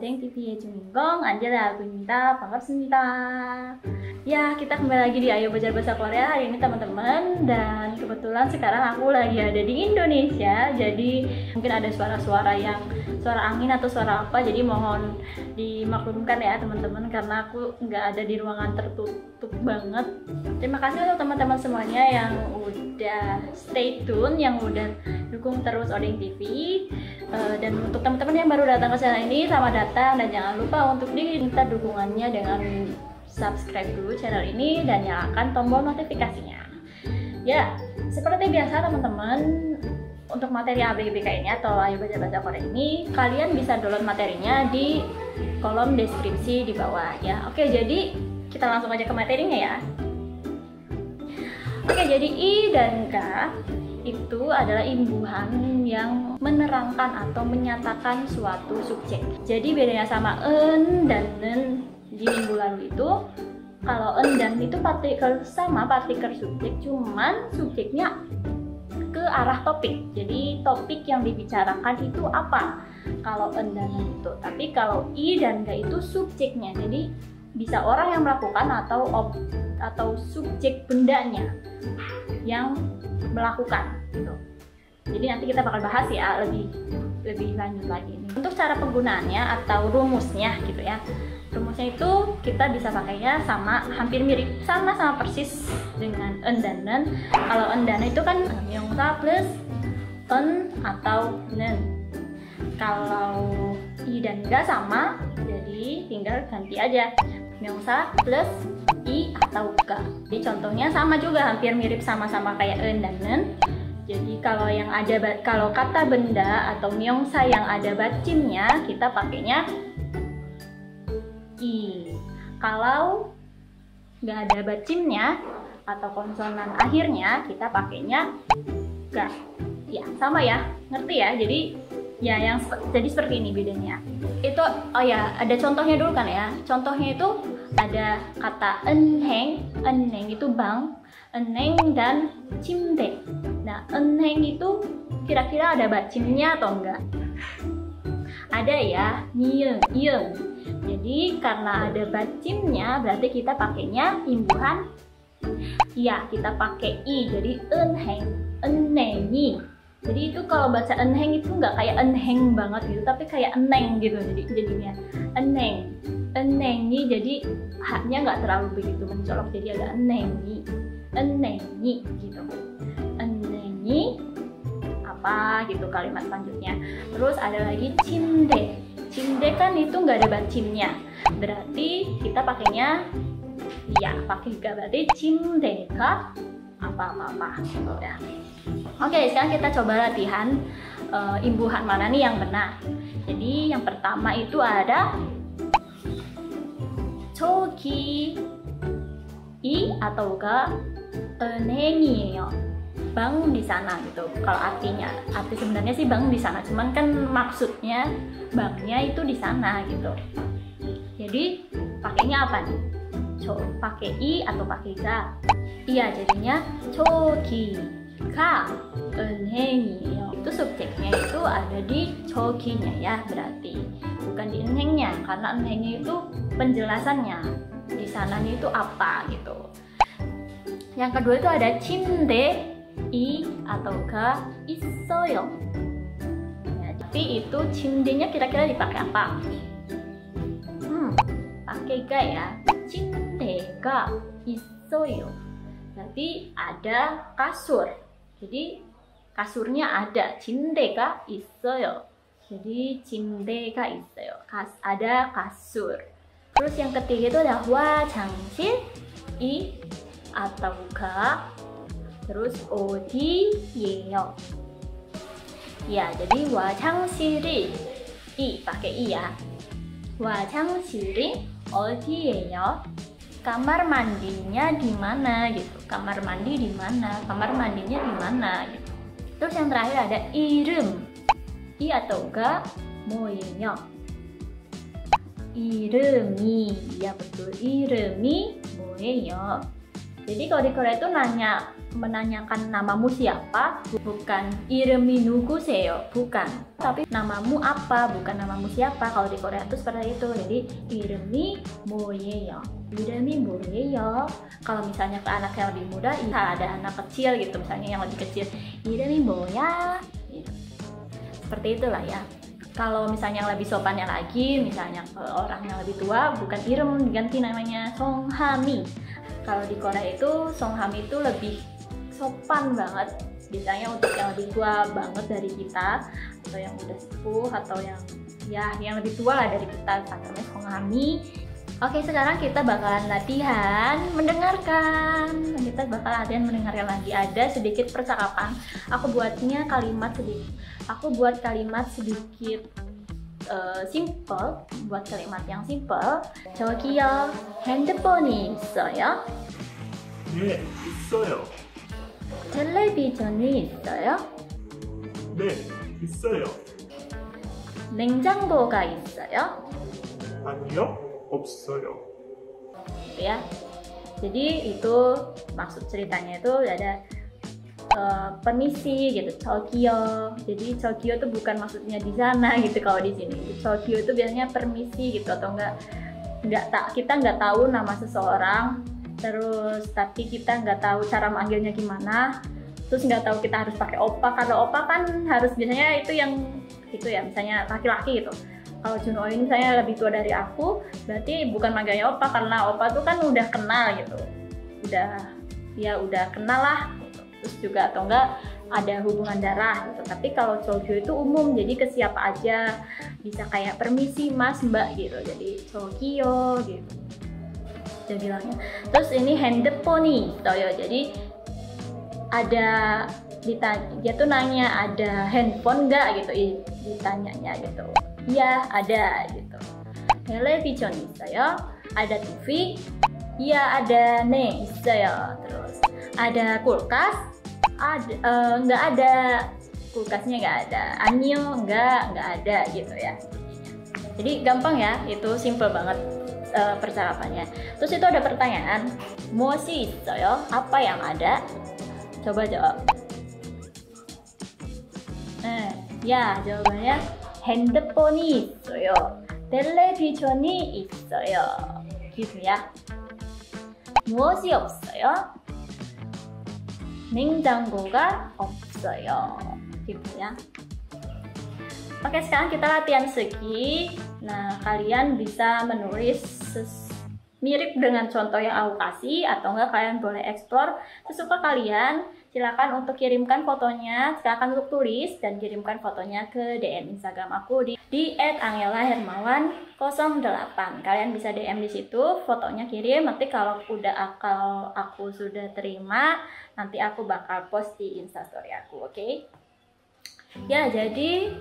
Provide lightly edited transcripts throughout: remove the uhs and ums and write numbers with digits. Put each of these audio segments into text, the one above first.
Odeng TV의 주인공 Angela Agunita. Ban갑습니다. Ya, kita kembali lagi di Ayo Belajar Bahasa Korea hari ini teman-teman. Dan kebetulan sekarang aku lagi ada di Indonesia. Jadi mungkin ada suara-suara yang suara angin atau suara apa. Jadi mohon dimaklumkan ya teman-teman, karena aku nggak ada di ruangan tertutup banget. Terima kasih untuk teman-teman semuanya yang udah stay tune, yang udah dukung terus Odeng TV. Dan untuk teman-teman yang baru datang ke channel ini, selamat datang, dan jangan lupa untuk diminta dukungannya dengan subscribe dulu channel ini dan nyalakan tombol notifikasinya. Ya, seperti biasa teman-teman, untuk materi ABGBK ini atau Ayo Belajar Bahasa Korea ini, kalian bisa download materinya di kolom deskripsi di bawah ya. Oke, jadi kita langsung aja ke materinya ya. Oke, jadi I dan K itu adalah imbuhan yang menerangkan atau menyatakan suatu subjek. Jadi bedanya sama en dan nen di minggu lalu itu, kalau en dan itu partikel sama, partikel subjek, cuman subjeknya ke arah topik. Jadi topik yang dibicarakan itu apa kalau en dan nen itu. Tapi kalau I dan K itu subjeknya. Jadi bisa orang yang melakukan atau subjek bendanya yang melakukan gitu. Jadi nanti kita bakal bahas ya lebih lanjut lagi nih. Untuk cara penggunaannya atau rumusnya gitu ya. Rumusnya itu kita bisa pakainya sama, hampir mirip sama persis dengan en dan nen. Kalau en dan nen itu kan 명사 plus en atau nen. Kalau I dan Ga sama, jadi tinggal ganti aja 명사 plus I atau Ga. Jadi contohnya sama juga, hampir mirip sama-sama kayak en dan nen. Jadi kalau kata benda atau 명사 yang ada bacimnya, kita pakainya I. Kalau nggak ada bacimnya atau konsonan akhirnya, kita pakainya Ga. Ya, sama ya, ngerti ya? Jadi ya jadi seperti ini bedanya. Itu ada contohnya dulu kan ya. Contohnya itu ada kata enheng itu bang, enheng dan 침대. Nah, enheng itu kira-kira ada bacimnya atau enggak? Ada ya, nieng. Jadi karena ada bacimnya, berarti kita pakainya imbuhan ya, kita pakai I. Jadi enhengi. Jadi itu kalau baca enheng itu nggak kayak enheng banget gitu, tapi kayak eneng gitu. Jadi jadinya enengi. Jadi haknya nggak terlalu begitu mencolok, jadi agak enengi gitu. Enengi apa gitu kalimat selanjutnya. Terus ada lagi 침대. 침대 kan itu nggak ada bacimnya, berarti kita pakainya ya pakai Ga. Berarti 침대가 apa gitu ya. Oke, sekarang kita coba latihan imbuhan mana nih yang benar. Jadi yang pertama itu ada 저기 I atau Ga 은행이에요. Bang di sana gitu. Kalau arti sebenarnya sih bang di sana, cuman kan maksudnya banknya itu di sana gitu. Jadi pakainya apa nih? Pakai I atau pakai Ga? Iya, jadinya 저기가 은행이에요. Itu subjeknya itu ada di 저기nya ya, berarti bukan di enhengnya, karena enhengnya itu penjelasannya di sananya itu apa gitu. Yang kedua itu ada 침대 I atau Ga 있어요. Ya, tapi itu 침대nya kira-kira dipakai apa? Pakai Ga ya. 침대가 있어요. Berarti ada kasur. Jadi kasurnya ada. 침대가 있어요. Jadi 침대가 있어요. Ada kasur. Terus yang ketiga itu ada 화장실 I atau Ga. Terus 어디예요? Ya, jadi 화장실이 I, pakai I ya. 화장실이 어디예요? Kamar mandinya di mana gitu. Kamar mandi di mana? Kamar mandinya di mana gitu. Terus yang terakhir ada 이름. I atau Ga 뭐예요? 이름이, ya betul, 이름이 뭐예요? Jadi kalau di Korea itu menanyakan namamu siapa, bukan 이름이 누구세요, bukan. Tapi namamu apa, bukan namamu siapa. Kalau di Korea itu seperti itu. Jadi 이름이 뭐예요, 이름이 뭐예요. Kalau misalnya ke anak yang lebih muda, ada anak kecil gitu, misalnya yang lebih kecil, 이름이 뭐야, gitu. Seperti itulah ya. Kalau misalnya yang lebih sopannya lagi, misalnya ke orang yang lebih tua, bukan Irem, diganti namanya Songhami. Kalau di Korea itu Songhami itu lebih sopan banget. Biasanya untuk yang lebih tua banget dari kita, atau yang udah sepuh, atau yang lebih tua lah dari kita, namanya Songhami. Oke, sekarang kita bakalan latihan mendengarkan. Kita bakalan latihan mendengarkan lagi. Ada sedikit percakapan. Aku buat kalimat sedikit simple. Buat kalimat yang simple. 저기요, 핸드폰이 있어요? 네, 있어요. 텔레비전이 있어요? 네, 있어요. 냉장고가 있어요? 아니요, 없어요. Gitu ya. Jadi itu maksud ceritanya itu ada permisi gitu, 저기요. Jadi 저기요 itu bukan maksudnya di sana gitu. Kalau di sini 저기요 itu biasanya permisi gitu, atau kita nggak tahu nama seseorang, terus tapi kita nggak tahu cara manggilnya gimana, terus nggak tahu kita harus pakai opa, karena opa kan harus biasanya itu ya, misalnya laki-laki gitu. Kalau Juno ini misalnya lebih tua dari aku, berarti bukan manggilnya opa, karena opa tuh kan udah kenal gitu, udah kenal lah gitu. Terus juga atau enggak ada hubungan darah gitu. Tapi kalau Chogyo itu umum, jadi ke siapa aja, bisa kayak permisi mas mbak gitu, jadi Chogyo gitu dia bilangnya. Terus ini handphone nih toyo, jadi dia tuh nanya ada handphone nggak gitu, ditanyanya gitu. Iya ada gitu. Television 있어요? Ada TV? Iya ada 네 있어요. Terus ada kulkas? Nggak ada, kulkasnya nggak ada. Anyo nggak ada gitu ya. Jadi gampang ya, itu simple banget percakapannya. Terus itu ada pertanyaan, 뭐시 있어요? Apa yang ada? Coba jawab. Ya jawabannya 핸드폰이 있어요, 텔레비전이 있어요, gitu ya. 무엇이 없어요? 냉장고가 없어요, gitu ya. Oke, sekarang kita latihan segi. Nah, kalian bisa menulis mirip dengan contoh yang aku kasih, atau enggak kalian boleh explore sesuka kalian. Silakan untuk kirimkan fotonya, silakan untuk tulis dan kirimkan fotonya ke DM Instagram aku di @angelahermawan08. Kalian bisa DM di situ, fotonya kirim. Nanti kalau aku sudah terima, nanti aku bakal post di Instastory aku, oke? Ya, jadi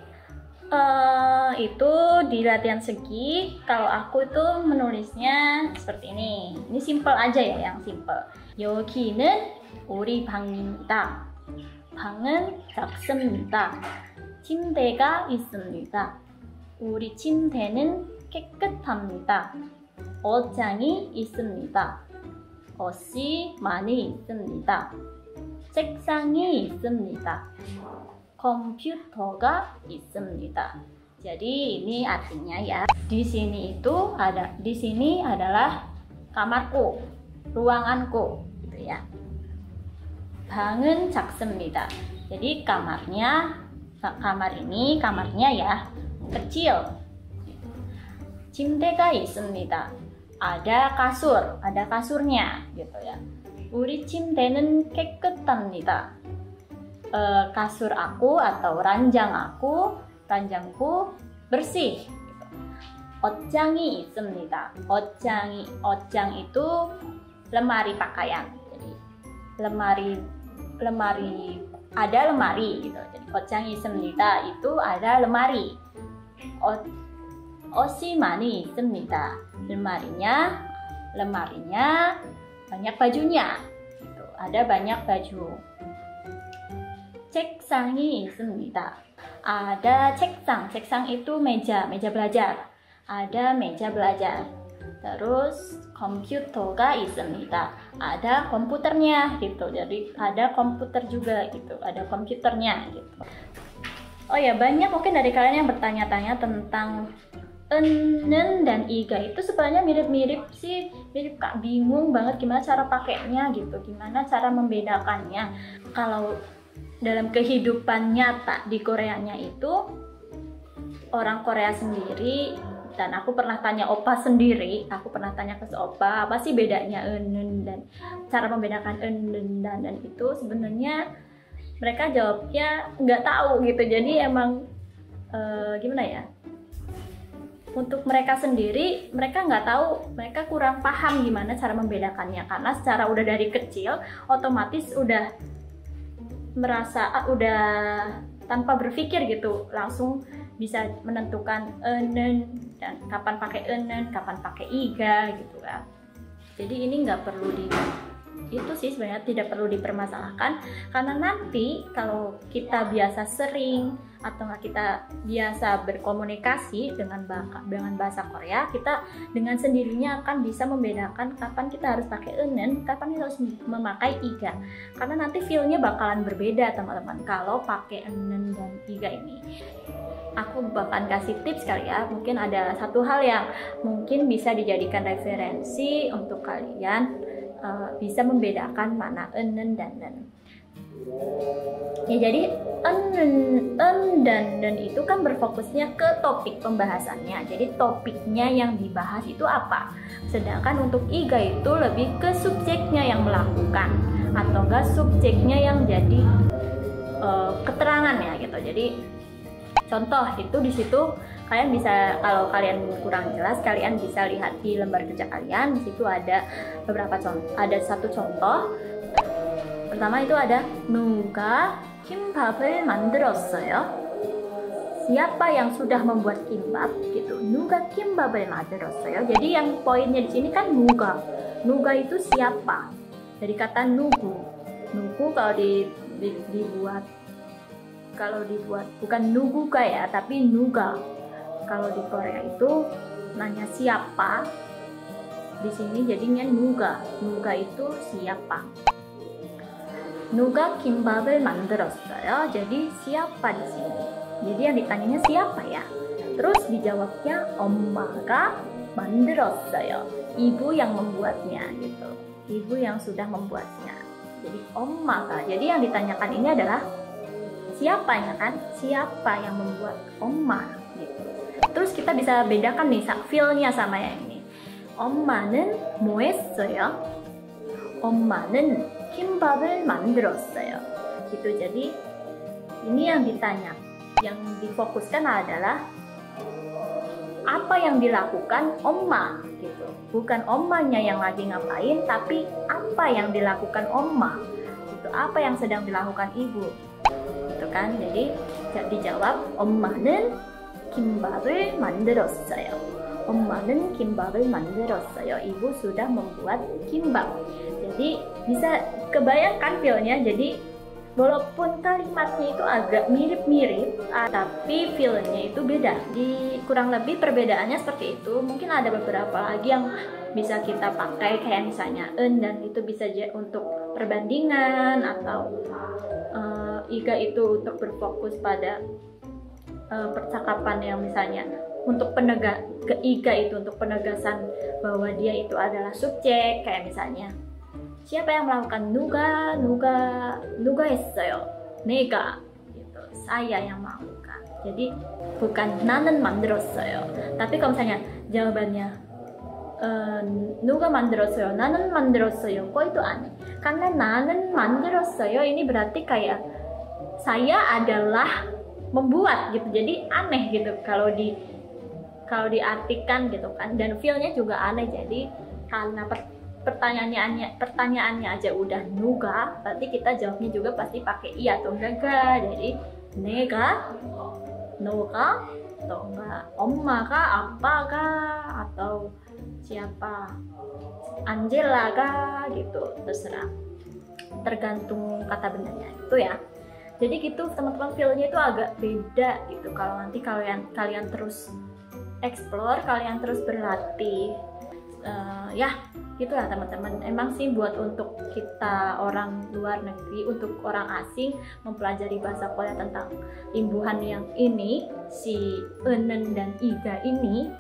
itu di latihan segi. Kalau aku itu menulisnya seperti ini. Ini simple aja ya, yang simple. 여기는 우리 방입니다. 방은 작습니다. 침대가 있습니다. 우리 침대는 깨끗합니다. 옷장이 있습니다. 옷이 많이 있습니다. 책상이 있습니다. 컴퓨터가 있습니다. Jadi ini artinya ya. Di sini adalah kamarku, ruanganku, gitu ya. 방은 작습니다. Jadi kamarnya ya kecil. 침대가 있습니다. Ada kasurnya, gitu ya. 우리 침대는 깨끗합니다. Kasur aku atau ranjangku bersih. 옷장이 있습니다. 옷장 itu lemari pakaian. Jadi lemari ada lemari gitu. Jadi 옷장이 있습니다 itu ada lemari. 옷이 많이 있습니다. lemarinya banyak bajunya. Gitu. Ada banyak baju. 책상이 있습니다. Ada 책상 itu meja belajar. Ada meja belajar. Terus komputer가 있습니다. Ada komputernya gitu. Jadi ada komputer juga gitu. Ada komputernya gitu. Oh ya, banyak mungkin dari kalian yang bertanya-tanya tentang enen dan iga itu sebenarnya mirip-mirip sih, mirip Kak, bingung banget gimana cara pakainya gitu, gimana cara membedakannya. Kalau dalam kehidupan nyata di Koreanya itu orang Korea sendiri, dan aku pernah tanya opa sendiri, aku pernah tanya ke opa apa sih bedanya enen dan cara membedakan enen dan itu sebenarnya mereka jawabnya nggak tahu gitu. Jadi emang gimana ya, untuk mereka sendiri mereka nggak tahu, mereka kurang paham gimana cara membedakannya karena secara udah dari kecil otomatis udah merasa udah tanpa berpikir gitu langsung bisa menentukan enen dan kapan pakai enen, kapan pakai iga gitu kan. Jadi ini nggak perlu itu sih sebenarnya tidak perlu dipermasalahkan, karena nanti kalau kita biasa sering atau nggak kita biasa berkomunikasi dengan bahasa Korea, kita dengan sendirinya akan bisa membedakan kapan kita harus pakai enen, kapan kita harus memakai iga, karena nanti feel-nya bakalan berbeda teman-teman kalau pakai enen dan iga ini. Aku bakalan kasih tips kali ya, mungkin ada satu hal yang mungkin bisa dijadikan referensi untuk kalian bisa membedakan mana enen dan nen. Ya jadi en dan itu kan berfokusnya ke topik pembahasannya. Jadi topiknya yang dibahas itu apa. Sedangkan untuk iga itu lebih ke subjeknya yang melakukan atau enggak subjeknya yang jadi keterangannya gitu. Jadi contoh itu di situ kalian bisa, kalau kalian kurang jelas kalian bisa lihat di lembar kerja kalian. Di situ ada beberapa contoh, ada satu contoh. Pertama itu ada 누가 김밥을 만들었어요? Siapa yang sudah membuat kimbab gitu. 누가 김밥을 만들었어요? Jadi yang poinnya di sini kan 누가. 누가 itu siapa? Dari kata 누구. 누구 kalau dibuat bukan 누구가 ya, tapi 누가. Kalau di Korea itu nanya siapa, di sini jadinya 누가. 누가 itu siapa. 누가 김밥을 만들었어요? Jadi siapa di sini? Jadi yang ditanyanya siapa ya? Terus dijawabnya 엄마가 만들었어요. Ibu yang membuatnya gitu. Ibu yang sudah membuatnya. Jadi 엄마가. Jadi yang ditanyakan ini adalah siapanya kan? Siapa yang membuat 엄마 gitu. Terus kita bisa bedakan nih feel-nya sama yang ini. 엄마는 뭐 했어요? 엄마는 김밥을 만들었어요. Gitu. Jadi ini yang ditanya, yang difokuskan adalah apa yang dilakukan 엄마 gitu. Bukan 엄마nya yang lagi ngapain, tapi apa yang dilakukan 엄마. Gitu. Apa yang sedang dilakukan ibu. Gitu kan? Jadi dijawab 엄마는 김밥을 만들었어요. 엄마는 김밥을 만들었어요. Ibu sudah membuat kimbab. Jadi bisa kebayangkan feel-nya. Jadi walaupun kalimatnya itu agak mirip-mirip, tapi feel-nya itu beda. Di kurang lebih perbedaannya seperti itu. Mungkin ada beberapa lagi yang bisa kita pakai, kayak misalnya en dan itu bisa untuk perbandingan, atau iga itu untuk berfokus pada percakapan yang misalnya untuk iga itu untuk penegasan bahwa dia itu adalah subjek, kayak misalnya siapa yang melakukan 누가 했어요? 내가 gitu, saya yang melakukan. Jadi bukan 나는 만들었어요. Tapi kalau misalnya jawabannya 누가 만들었어요? 나는 만들었어요. Kok itu aneh? Karena 나는 만들었어요 ini berarti kayak saya adalah membuat gitu. Jadi aneh gitu kalau diartikan gitu kan, dan feel-nya juga aneh. Jadi karena pertanyaannya aja udah 누가, berarti kita jawabnya juga pasti pakai iya atau enggak. Jadi 내가, 너가, atau enggak 엄마가, 아빠가, atau siapa, Angela gitu, terserah, tergantung kata benarnya itu ya. Jadi gitu teman-teman, feel-nya itu agak beda gitu kalau nanti kalian terus explore, kalian terus berlatih. Ya gitulah teman-teman. Emang sih buat untuk kita orang luar negeri, untuk orang asing mempelajari bahasa Korea tentang imbuhan yang ini, si enen dan iga ini,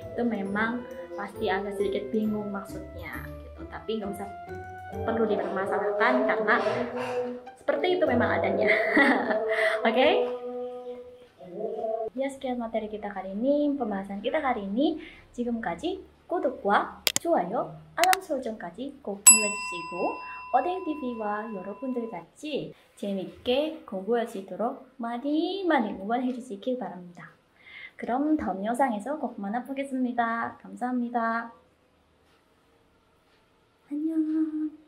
itu memang pasti agak sedikit bingung maksudnya gitu. Tapi nggak usah perlu dipermasalahkan karena seperti itu memang adanya. Oke? Ya, sekian materi kita kali ini, pembahasan kita hari ini. 지금까지 구독과 좋아요, 알람 설정까지 꼭 눌러주시고 어댕TV와 여러분들 같이 재밌게 공부할 수 있도록 많이 응원해 주시길 바랍니다. 그럼 다음 영상에서 꼭 만나보겠습니다. 감사합니다. 안녕.